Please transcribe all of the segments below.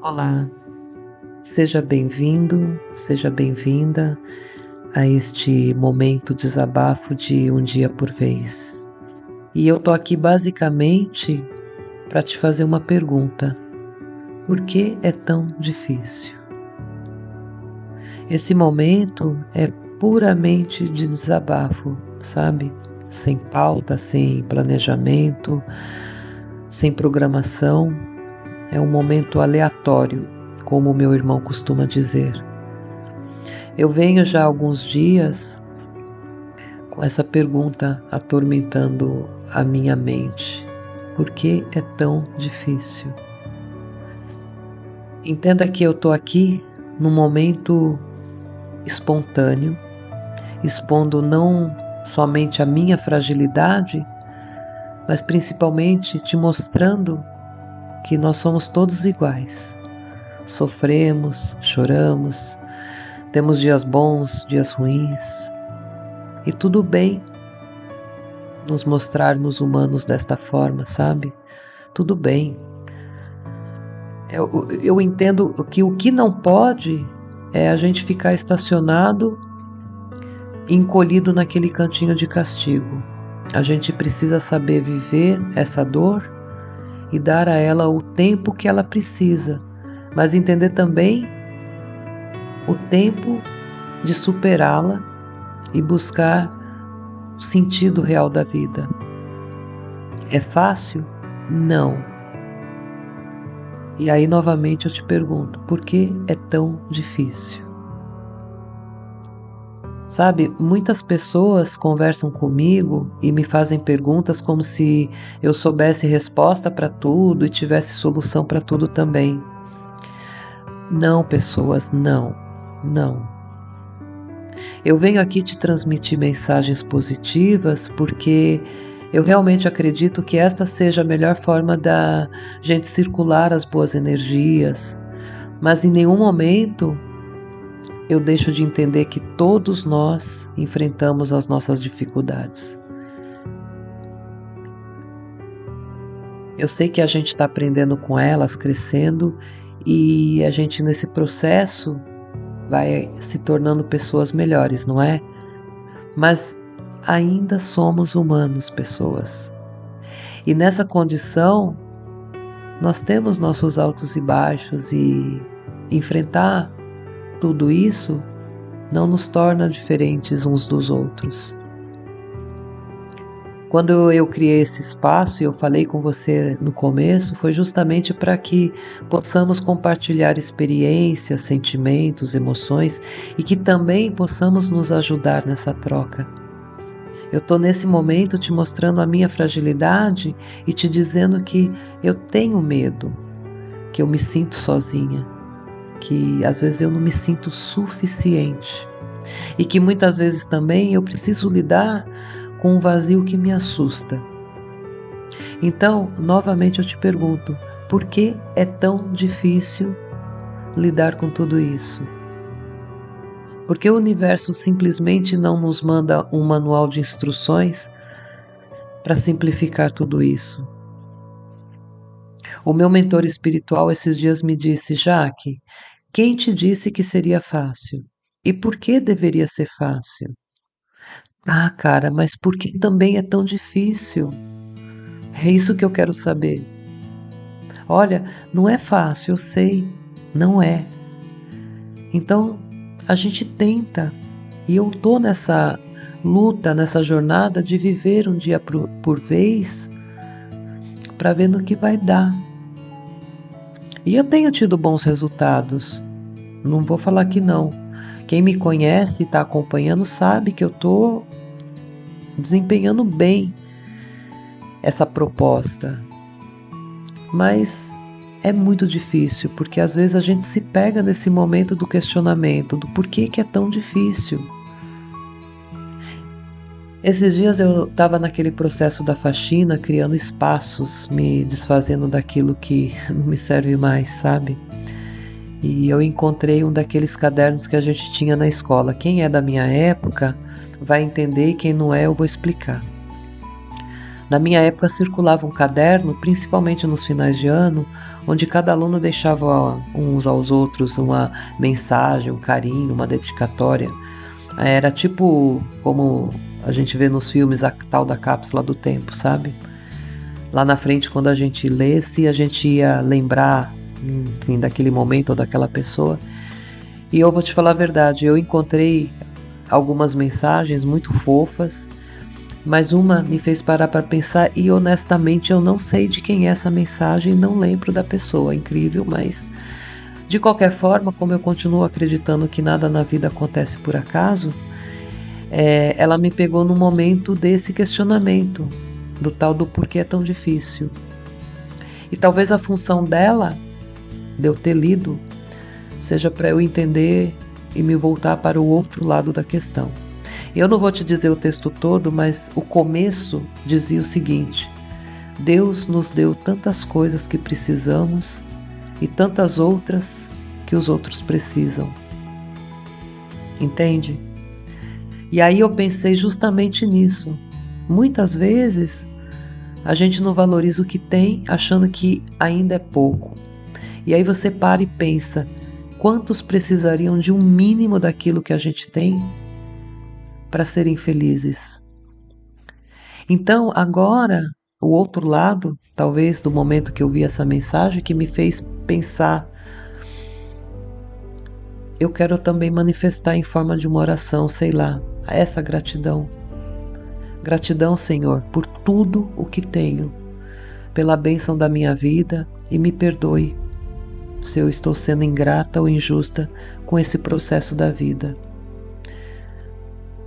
Olá, seja bem-vindo, seja bem-vinda a este momento desabafo de um dia por vez. E eu tô aqui basicamente para te fazer uma pergunta: por que é tão difícil? Esse momento é puramente de desabafo, sabe? Sem pauta, sem planejamento, sem programação. É um momento aleatório, como o meu irmão costuma dizer. Eu venho já há alguns dias com essa pergunta atormentando a minha mente: por que é tão difícil? Entenda que eu estou aqui num momento espontâneo, expondo não somente a minha fragilidade, mas principalmente te mostrando que nós somos todos iguais. Sofremos, choramos, temos dias bons, dias ruins, e tudo bem nos mostrarmos humanos desta forma, sabe? Tudo bem. Eu entendo que o que não pode é a gente ficar estacionado, encolhido naquele cantinho de castigo. A gente precisa saber viver essa dor e dar a ela o tempo que ela precisa, mas entender também o tempo de superá-la e buscar o sentido real da vida. É fácil? Não. E aí novamente eu te pergunto, por que é tão difícil? Sabe, muitas pessoas conversam comigo e me fazem perguntas como se eu soubesse resposta para tudo e tivesse solução para tudo também. Não, pessoas, não. Eu venho aqui te transmitir mensagens positivas porque eu realmente acredito que esta seja a melhor forma da gente circular as boas energias, mas em nenhum momento eu deixo de entender que todos nós enfrentamos as nossas dificuldades. Eu sei que a gente está aprendendo com elas, crescendo, e a gente nesse processo vai se tornando pessoas melhores, não é? Mas ainda somos humanos, pessoas. E nessa condição, nós temos nossos altos e baixos, e enfrentar tudo isso não nos torna diferentes uns dos outros. Quando eu criei esse espaço e eu falei com você no começo, foi justamente para que possamos compartilhar experiências, sentimentos, emoções e que também possamos nos ajudar nessa troca. Eu estou nesse momento te mostrando a minha fragilidade e te dizendo que eu tenho medo, que eu me sinto sozinha, que às vezes eu não me sinto suficiente e que muitas vezes também eu preciso lidar com um vazio que me assusta. Então, novamente eu te pergunto, por que é tão difícil lidar com tudo isso? Porque o universo simplesmente não nos manda um manual de instruções para simplificar tudo isso? O meu mentor espiritual esses dias me disse: Jaque, quem te disse que seria fácil? E por que deveria ser fácil? Ah, cara, mas por que também é tão difícil? É isso que eu quero saber. Olha, não é fácil, eu sei, não é. Então, a gente tenta, e eu tô nessa luta, nessa jornada de viver um dia por vez, para ver no que vai dar. E eu tenho tido bons resultados, não vou falar que não. Quem me conhece e está acompanhando sabe que eu estou desempenhando bem essa proposta. Mas é muito difícil, porque às vezes a gente se pega nesse momento do questionamento, do porquê que é tão difícil. Esses dias eu estava naquele processo da faxina, criando espaços, me desfazendo daquilo que não me serve mais, sabe? E eu encontrei um daqueles cadernos que a gente tinha na escola. Quem é da minha época vai entender, e quem não é eu vou explicar. Na minha época circulava um caderno, principalmente nos finais de ano, onde cada aluno deixava uns aos outros uma mensagem, um carinho, uma dedicatória. Era tipo como a gente vê nos filmes, a tal da cápsula do tempo, sabe? Lá na frente, quando a gente lesse, a gente ia lembrar, enfim, daquele momento ou daquela pessoa. E eu vou te falar a verdade, eu encontrei algumas mensagens muito fofas, mas uma me fez parar para pensar e honestamente eu não sei de quem é essa mensagem, não lembro da pessoa, incrível, mas de qualquer forma, como eu continuo acreditando que nada na vida acontece por acaso, ela me pegou no momento desse questionamento, do tal do porquê é tão difícil. E talvez a função dela, de eu ter lido, seja para eu entender e me voltar para o outro lado da questão. Eu não vou te dizer o texto todo, mas o começo dizia o seguinte: Deus nos deu tantas coisas que precisamos e tantas outras que os outros precisam. Entende? E aí eu pensei justamente nisso. Muitas vezes a gente não valoriza o que tem, achando que ainda é pouco. E aí você para e pensa, quantos precisariam de um mínimo daquilo que a gente tem para serem felizes? Então, agora, o outro lado, talvez do momento que eu vi essa mensagem, que me fez pensar, eu quero também manifestar em forma de uma oração, sei lá, essa gratidão. Gratidão, Senhor, por tudo o que tenho, pela bênção da minha vida, e me perdoe se eu estou sendo ingrata ou injusta com esse processo da vida.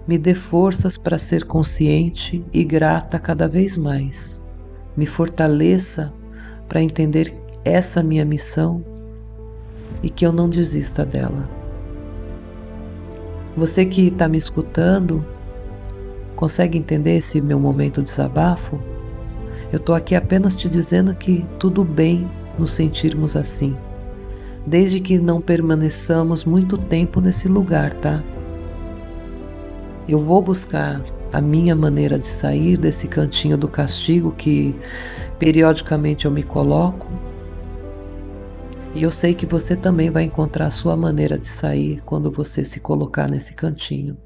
Me dê forças para ser consciente e grata cada vez mais. Me fortaleça para entender essa minha missão e que eu não desista dela. Você que está me escutando, consegue entender esse meu momento de desabafo? Eu estou aqui apenas te dizendo que tudo bem nos sentirmos assim, desde que não permaneçamos muito tempo nesse lugar, tá? Eu vou buscar a minha maneira de sair desse cantinho do castigo que periodicamente eu me coloco. E eu sei que você também vai encontrar a sua maneira de sair quando você se colocar nesse cantinho.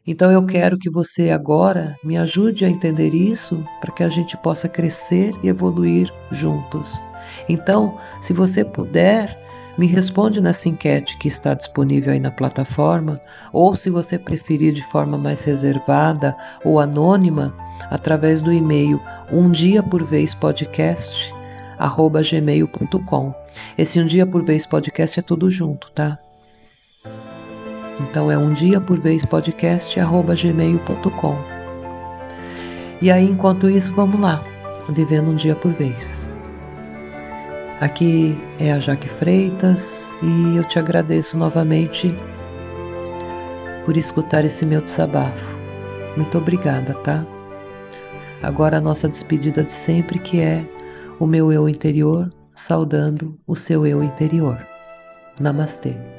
Então eu quero que você agora me ajude a entender isso para que a gente possa crescer e evoluir juntos. Então, se você puder, me responde nessa enquete que está disponível aí na plataforma, ou se você preferir de forma mais reservada ou anônima, através do e-mail umdiaporvezpodcast@gmail.com. Esse Um Dia por Vez Podcast é tudo junto, tá? Então é umdiaporvezpodcast@gmail.com. E aí, enquanto isso, vamos lá, vivendo um dia por vez. Aqui é a Jaque Freitas e eu te agradeço novamente por escutar esse meu desabafo. Muito obrigada, tá? Agora a nossa despedida de sempre, que é o meu eu interior saudando o seu eu interior. Namastê.